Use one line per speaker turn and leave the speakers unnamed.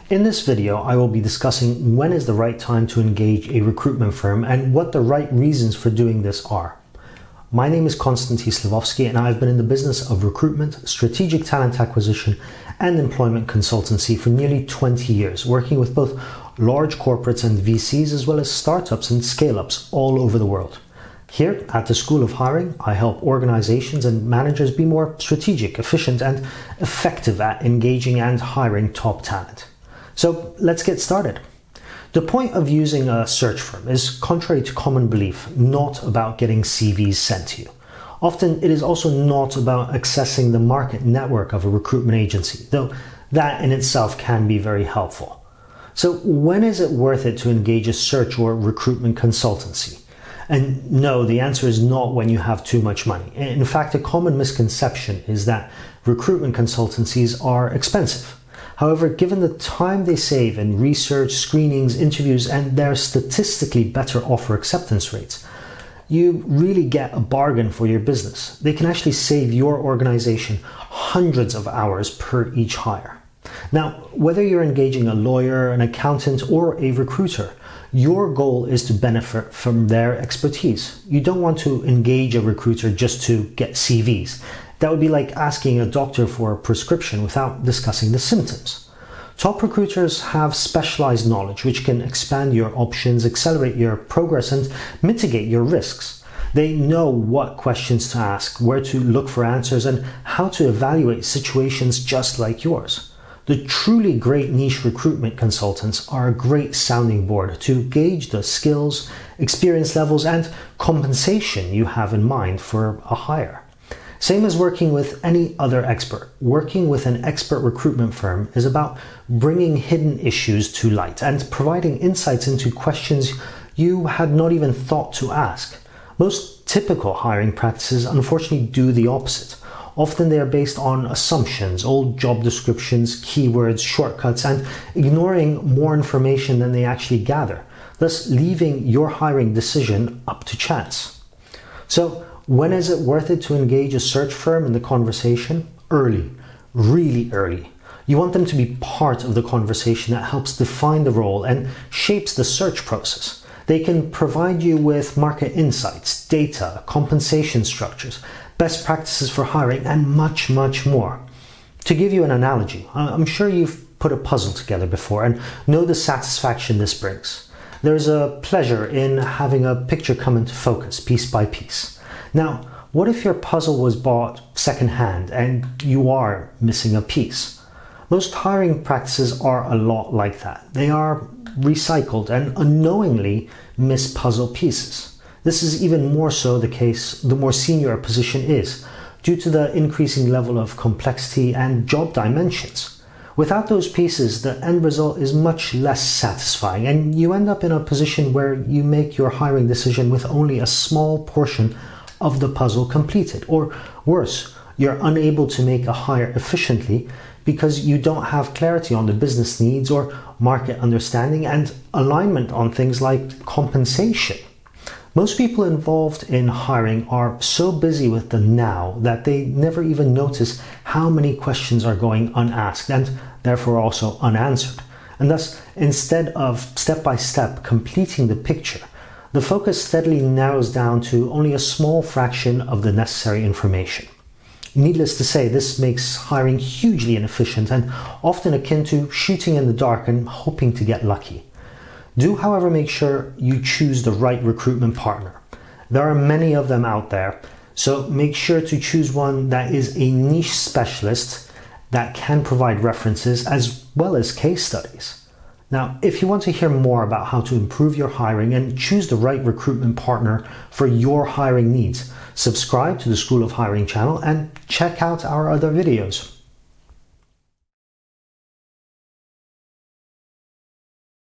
In this video, I will be discussing when is the right time to engage a recruitment firm and what the right reasons for doing this are. My name is Konstanty Sliwowski and I've been in the business of recruitment, strategic talent acquisition and employment consultancy for nearly 20 years, working with both large corporates and VCs as well as startups and scale-ups all over the world. Here at the School of Hiring, I help organizations and managers be more strategic, efficient and effective at engaging and hiring top talent. So let's get started. The point of using a search firm is, contrary to common belief, not about getting CVs sent to you. Often it is also not about accessing the market network of a recruitment agency, though that in itself can be very helpful. So when is it worth it to engage a search or recruitment consultancy? And no, the answer is not when you have too much money. In fact, a common misconception is that recruitment consultancies are expensive. However, given the time they save in research, screenings, interviews, and their statistically better offer acceptance rates, you really get a bargain for your business. They can actually save your organization hundreds of hours per each hire. Now, whether you're engaging a lawyer, an accountant, or a recruiter, your goal is to benefit from their expertise. You don't want to engage a recruiter just to get CVs. That would be like asking a doctor for a prescription without discussing the symptoms. Top recruiters have specialized knowledge which can expand your options, accelerate your progress, and mitigate your risks. They know what questions to ask, where to look for answers, and how to evaluate situations just like yours. The truly great niche recruitment consultants are a great sounding board to gauge the skills, experience levels, and compensation you have in mind for a hire. Same as working with any other expert. Working with an expert recruitment firm is about bringing hidden issues to light and providing insights into questions you had not even thought to ask. Most typical hiring practices unfortunately do the opposite. Often they are based on assumptions, old job descriptions, keywords, shortcuts, and ignoring more information than they actually gather, thus leaving your hiring decision up to chance. So, when is it worth it to engage a search firm in the conversation? Early, really early. You want them to be part of the conversation that helps define the role and shapes the search process. They can provide you with market insights, data, compensation structures, best practices for hiring, and much, much more. To give you an analogy, I'm sure you've put a puzzle together before and know the satisfaction this brings. There's a pleasure in having a picture come into focus piece by piece. Now, what if your puzzle was bought secondhand and you are missing a piece? Most hiring practices are a lot like that. They are recycled and unknowingly miss puzzle pieces. This is even more so the case the more senior a position is, due to the increasing level of complexity and job dimensions. Without those pieces, the end result is much less satisfying, and you end up in a position where you make your hiring decision with only a small portion of the puzzle completed, or worse, you're unable to make a hire efficiently because you don't have clarity on the business needs or market understanding and alignment on things like compensation. Most people involved in hiring are so busy with the now that they never even notice how many questions are going unasked and therefore also unanswered. And thus, instead of step by step completing the picture, the focus steadily narrows down to only a small fraction of the necessary information. Needless to say, this makes hiring hugely inefficient and often akin to shooting in the dark and hoping to get lucky. Do, however, make sure you choose the right recruitment partner. There are many of them out there, so make sure to choose one that is a niche specialist that can provide references as well as case studies. Now, if you want to hear more about how to improve your hiring and choose the right recruitment partner for your hiring needs, subscribe to the School of Hiring channel and check out our other videos.